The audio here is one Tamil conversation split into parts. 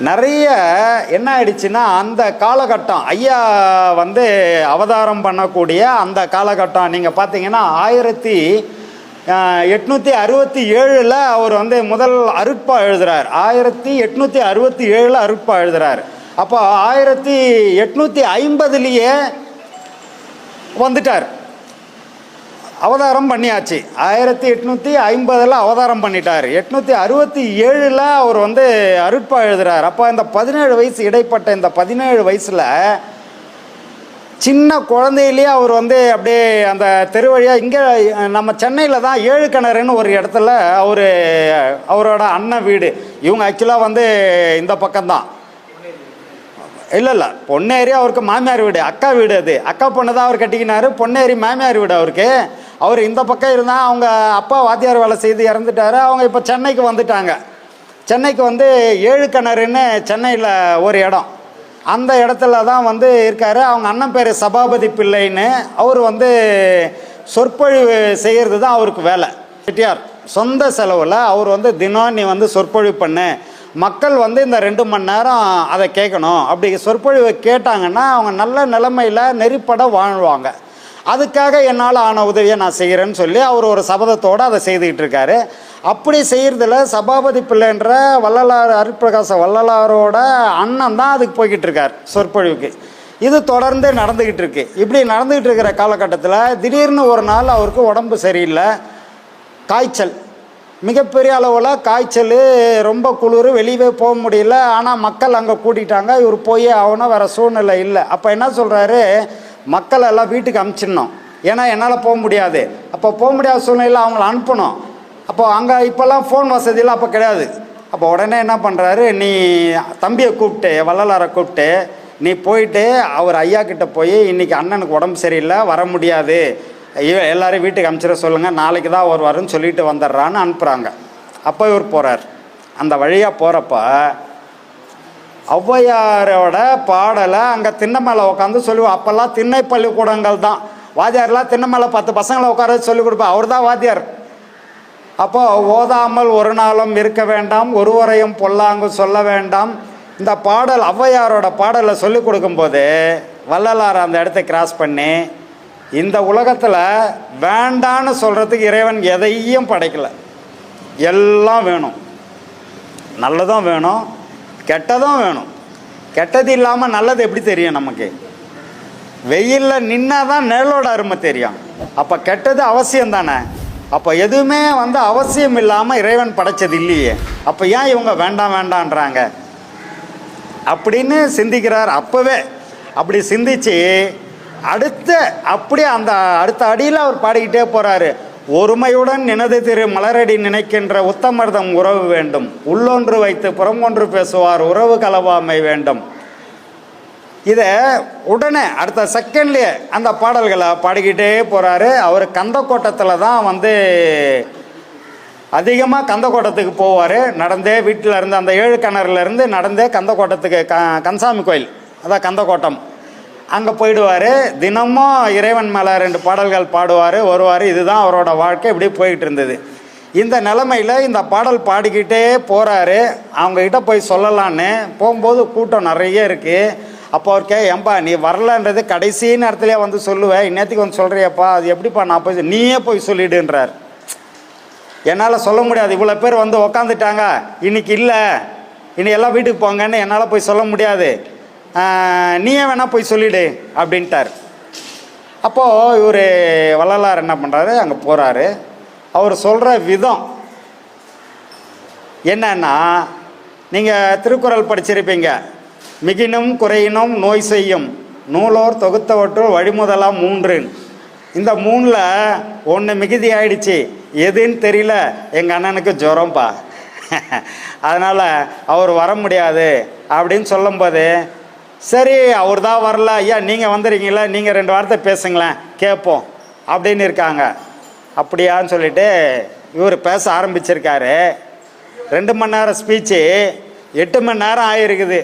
நிறைய என்ன ஆயிடுச்சுன்னா, அந்த காலகட்டம் ஐயா வந்து அவதாரம் பண்ணக்கூடிய அந்த காலகட்டம் நீங்கள் பார்த்தீங்கன்னா 1867 அவர் வந்து முதல் அருட்பா எழுதுகிறார். 1867 அருட்பா எழுதுகிறார். அப்போ 1850 வந்துட்டார், அவதாரம் பண்ணியாச்சு. 1850 அவதாரம் பண்ணிட்டார். 867 அவர் வந்து அருட்பா எழுதுகிறார். அப்போ இந்த 17 வயசு இடைப்பட்ட இந்த 17 வயசில் சின்ன குழந்தையிலேயே அவர் வந்து அப்படியே அந்த தெருவழியாக இங்கே நம்ம சென்னையில் தான் ஏழு கிணறுன்னு ஒரு இடத்துல அவரோட அண்ணன் வீடு. இவங்க ஆக்சுவலாக வந்து இந்த பக்கம்தான், இல்லை பொன்னேரி அவருக்கு மாமியார் வீடு, அக்கா வீடு. அது அக்கா பொண்ணு தான் அவர் கட்டிக்கினார். பொன்னேரி மாமியார் வீடு அவருக்கு. அவர் இந்த பக்கம் இருந்தால் அவங்க அப்பா வாத்தியார் வேலை செய்து இறந்துட்டார். அவங்க இப்போ சென்னைக்கு வந்துட்டாங்க. சென்னைக்கு வந்து ஏழு கிணறுன்னு சென்னையில் ஒரு இடம், அந்த இடத்துல தான் வந்து இருக்கார். அவங்க அண்ணன் பேர் சபாபதி பிள்ளைன்னு. அவர் வந்து சொற்பொழிவு செய்கிறது தான் அவருக்கு வேலை. செட்டியார் சொந்த செலவில் அவர் வந்து தினம் நீ வந்து சொற்பொழிவு பண்ணு, மக்கள் வந்து இந்த 2 மணி நேரம் அதை கேட்கணும். அப்படி சொற்பொழிவை கேட்டாங்கன்னா அவங்க நல்ல நிலைமையில் நெறிப்பட வாழ்வாங்க. அதுக்காக என்னால் ஆன உதவியை நான் செய்கிறேன்னு சொல்லி அவர் ஒரு சபதத்தோடு அதை செய்துக்கிட்டு இருக்காரு. அப்படி செய்கிறதுல சபாபதி பிள்ளைன்ற வள்ளலார் அருட்பிரகாச வள்ளலாரோட அண்ணன் தான் அதுக்கு போய்கிட்டு இருக்கார் சொற்பொழிவுக்கு. இது தொடர்ந்து நடந்துக்கிட்டு இருக்கு. இப்படி நடந்துக்கிட்டு இருக்கிற காலகட்டத்தில் திடீர்னு ஒரு நாள் அவருக்கு உடம்பு சரியில்லை, காய்ச்சல், மிகப்பெரிய அளவில் காய்ச்சல், ரொம்ப குளிர், வெளியே போக முடியல. ஆனால் மக்கள் அங்கே கூட்டிகிட்டாங்க. இவர் போய் ஆகணும், வேறு சூழ்நிலை இல்லை. அப்போ என்ன சொல்கிறாரு, மக்கள் எல்லாம் வீட்டுக்கு அனுப்பிச்சிடணும், ஏன்னா என்னால் போக முடியாது. அப்போ போக முடியாத சூழ்நிலையில் அவங்கள அனுப்பணும். அப்போது அங்கே இப்போல்லாம் ஃபோன் வசதியெல்லாம் அப்போ கிடையாது. அப்போ உடனே என்ன பண்ணுறாரு, நீ தம்பியை கூப்பிட்டு வள்ளலாரை கூப்பிட்டு நீ போயிட்டு அவர் ஐயா கிட்டே போய் இன்றைக்கி அண்ணனுக்கு உடம்பு சரியில்லை, வர முடியாது, எல்லோரும் வீட்டுக்கு அனுப்பிச்சிட சொல்லுங்கள், நாளைக்கு தான் அவர் வரும்னு சொல்லிட்டு வந்துடுறான்னு அனுப்புகிறாங்க. அப்போ இவர் போகிறார். அந்த வழியாக போகிறப்ப ஔவையாரோட பாடலை அங்கே திண்ணை மேலே உட்காந்து சொல்லுவோம். அப்போல்லாம் திண்ணை பள்ளிக்கூடங்கள் தான், வாத்தியார்லாம் திண்ணை மேலே 10 பசங்களை உட்கார சொல்லிக் கொடுப்பா, அவர் தான் வாத்தியார். அப்போ ஓதாமல் ஒரு நாளும் இருக்க வேண்டாம், ஒருவரையும் பொல்லாங்கு சொல்ல வேண்டாம், இந்த பாடல் ஔவையாரோட பாடலை சொல்லிக் கொடுக்கும்போது வள்ளலார் அந்த இடத்த கிராஸ் பண்ணி, இந்த உலகத்தில் வேண்டான்னு சொல்கிறதுக்கு இறைவன் எதையும் படைக்கலை, எல்லாம் வேணும், நல்லதும் வேணும், கெட்டதும் வேணும். கெட்டது இல்லாமல் நல்லது எப்படி தெரியும் நமக்கு? வெயிலில் நின்னா தான் நிழலோட அருமை தெரியும். அப்போ கெட்டது அவசியம் தானே. அப்போ எதுவுமே வந்து அவசியம் இல்லாமல் இறைவன் படைச்சது இல்லையே, அப்போ ஏன் இவங்க வேண்டாம் வேண்டான்றாங்க அப்படின்னு சிந்திக்கிறார். அப்போவே அப்படி சிந்திச்சு அப்படியே அந்த அடுத்த அடியில் அவர் பாடிக்கிட்டே போகிறாரு. ஒருமையுடன் நினது திரு மலரடி நினைக்கின்ற உத்தமர்தம் உறவு வேண்டும், உள்ளொன்று வைத்து புறமொன்று பேசுவார் உறவு கலவாமை வேண்டும். இதை உடனே அடுத்த செகண்ட்லேயே அந்த பாடல்களை பாடிக்கிட்டே போகிறாரு. அவர் கந்தக்கோட்டத்தில் தான் வந்து அதிகமாக கந்தக்கோட்டத்துக்கு போவார். நடந்தே வீட்டில் இருந்து அந்த ஏழு கிணறுலேருந்து நடந்தே கந்தக்கோட்டத்துக்கு கந்தசாமி கோயில், அதான் கந்தக்கோட்டம், அங்கே போயிடுவார். தினமும் இறைவன் மேலே 2 பாடல்கள் பாடுவார், வருவார். இதுதான் அவரோட வாழ்க்கை. இப்படி போய்கிட்டு இருந்தது. இந்த நிலைமையில் இந்த பாடல் பாடிக்கிட்டே போகிறாரு. அவங்கக்கிட்ட போய் சொல்லலான்னு போகும்போது கூட்டம் நிறைய இருக்குது. அப்போ அவருக்கே, ஏன்பா நீ வரலன்றது கடைசி நேரத்துலேயே வந்து சொல்லுவேன், இன்னத்துக்கு வந்து சொல்கிறியப்பா, அது எப்படிப்பா நான் போய் நீயே போய் சொல்லிடுன்றார். என்னால் சொல்ல முடியாது, இவ்வளோ பேர் வந்து உக்காந்துட்டாங்க, இன்னைக்கு இல்லை, இனி எல்லாம் வீட்டுக்கு போங்கன்னு என்னால் போய் சொல்ல முடியாது, நீயே வேணால் போய் சொல்லிடு அப்படின்ட்டார். அப்போது இவர் வள்ளலார் என்ன பண்ணுறாரு, அங்கே போகிறாரு. அவர் சொல்கிற விதம் என்னன்னா, நீங்கள் திருக்குறள் படிச்சிருப்பீங்க, மிகினும் குறையினும் நோய் செய்யும் நூலோர் தொகுத்தவற்றுள் வழிமுதலாம் 3. இந்த 3ல் 1 மிகுதி ஆயிடுச்சு, எதுன்னு தெரியல, எங்கள் அண்ணனுக்கு ஜுரம்பா, அதனால் அவர் வர முடியாது அப்படின்னு சொல்லும்போது, சரி அவர் தான் வரல, ஐயா நீங்கள் வந்துடுறீங்களா, நீங்கள் 2 வார்த்தை பேசுங்களேன் கேட்போம் அப்படின்னு இருக்காங்க. அப்படியான்னு சொல்லிட்டு இவர் பேச ஆரம்பிச்சிருக்காரு. 2 மணி நேரம் ஸ்பீச்சு 8 மணி நேரம் ஆகிருக்குது.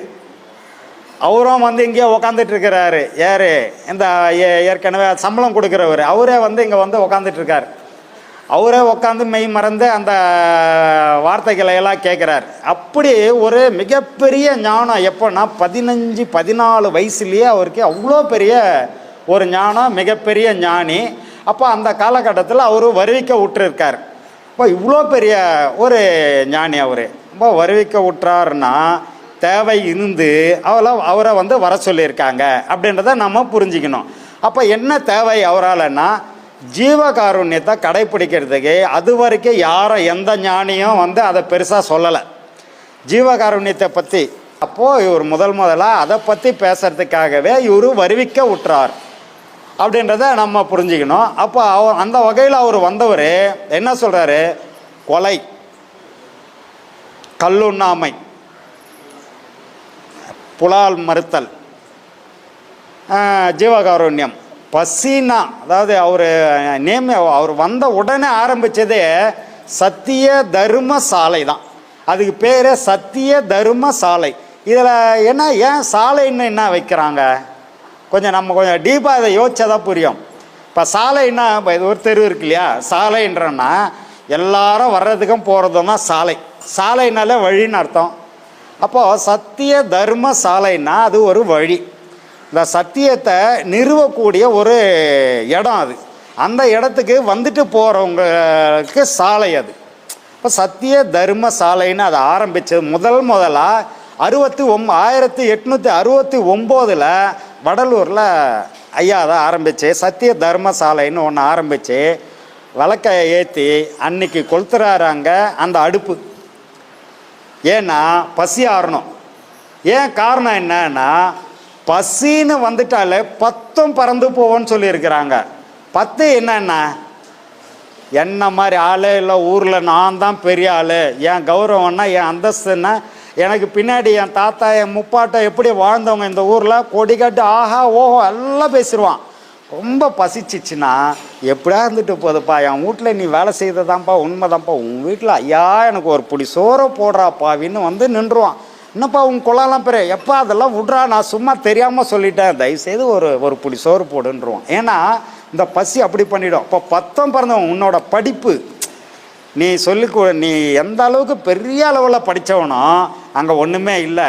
அவரும் வந்து இங்கேயே உக்காந்துட்ருக்கிறாரு. யார், இந்த ஏற்கனவே சம்பளம் கொடுக்குறவர், அவரே வந்து இங்கே வந்து உக்காந்துட்ருக்கார். அவரே உட்காந்து மெய் மறந்து அந்த வார்த்தைகளை எல்லாம் கேட்குறார். அப்படி ஒரு மிகப்பெரிய ஞானம் எப்போன்னா 14 வயசுலேயே அவருக்கு அவ்வளோ பெரிய ஒரு ஞானம், மிகப்பெரிய ஞானி. அப்போ அந்த காலகட்டத்தில் அவர் வருவிக்க விட்டுருக்கார். இப்போ இவ்வளோ பெரிய ஒரு ஞானி அவர். இப்போ வருவிக்க விட்டுறாருன்னா தேவை இருந்து அவரை வர சொல்லியிருக்காங்க அப்படின்றத நம்ம புரிஞ்சுக்கணும். அப்போ என்ன தேவை அவராலன்னா ஜீவகாருண்யத்தை கடைப்பிடிக்கிறதுக்கு அது வரைக்கும் யாரும் எந்த ஞானியும் அதை பெருசாக சொல்லலை ஜீவகாருண்யத்தை பற்றி. அப்போது இவர் முதலாக அதை பற்றி பேசுறதுக்காகவே இவர் வருவிக்க விட்டுறார் அப்படின்றத நம்ம புரிஞ்சுக்கணும். அப்போ அந்த வகையில் அவர் வந்தவர் என்ன சொல்கிறாரு? கொலை, கல்லுண்ணாமை, புலால் மறுத்தல், ஜீவகாருண்யம், பசினா, அதாவது அவர் வந்த உடனே ஆரம்பித்ததே சத்திய தர்ம சாலை தான். அதுக்கு பேர் சத்திய தர்ம சாலை. இதில் ஏன் சாலைன்னு என்ன வைக்கிறாங்க? நம்ம கொஞ்சம் டீப்பாக இதை யோசிச்சாதான் புரியும். இப்போ சாலைன்னா இது ஒரு தெரு இருக்கு இல்லையா, சாலைன்றன்னா எல்லாரும் வர்றதுக்கும் போகிறதும் தான் சாலை. சாலைனால வழின்னு அர்த்தம். அப்போது சத்திய தர்ம சாலைன்னா அது ஒரு வழி. இந்த சத்தியத்தை நிறுவக்கூடிய ஒரு இடம் அது. அந்த இடத்துக்கு வந்துட்டு போகிறவங்களுக்கு சாலை அது. இப்போ சத்திய தர்ம சாலைன்னு அதை ஆரம்பித்தது முதலாக 1869 வடலூரில் ஐயா அதை ஆரம்பித்து சத்திய தர்ம சாலைன்னு ஒன்று ஆரம்பித்து விளக்கை ஏற்றி அன்னைக்கு கொளுத்துறாங்க அந்த அடுப்பு. ஏன்னா பசி ஆறணும். ஏன் காரணம் என்னன்னா பசின்னு வந்துட்டாலே 10 பறந்து போவோன்னு சொல்லியிருக்கிறாங்க. 10 என்னன்னா என்ன மாதிரி ஆளே இல்லை, ஊரில் நான் தான் பெரிய ஆள், என் கௌரவம்னா என் அந்தஸ்துன்னா எனக்கு பின்னாடி என் தாத்தா என் முப்பாட்டை எப்படி வாழ்ந்தவங்க இந்த ஊரில் கொடி கட்டு ஆஹா ஓஹோ எல்லாம் பேசிடுவான். ரொம்ப பசிச்சிச்சுன்னா எப்படியா இருந்துட்டு போகுதுப்பா, என் வீட்டில் நீ வேலை செய்ததான்ப்பா உண்மைதான்ப்பா, உன் வீட்டில் ஐயா எனக்கு ஒரு பிடி சோறை போடுறாப்பாவின்னு நின்றுவான். என்னப்பா உன் குளம்லாம் பெரிய எப்பா அதெல்லாம் விட்றா, நான் சும்மா தெரியாமல் சொல்லிட்டேன், தயவுசெய்து ஒரு பிடி சோறு போடுன்றுவான். ஏன்னா இந்த பசி அப்படி பண்ணிடும். இப்போ 10 பிறந்தவன் உன்னோட படிப்பு நீ எந்த அளவுக்கு பெரிய அளவில் படித்தவனோ அங்கே ஒன்றுமே இல்லை.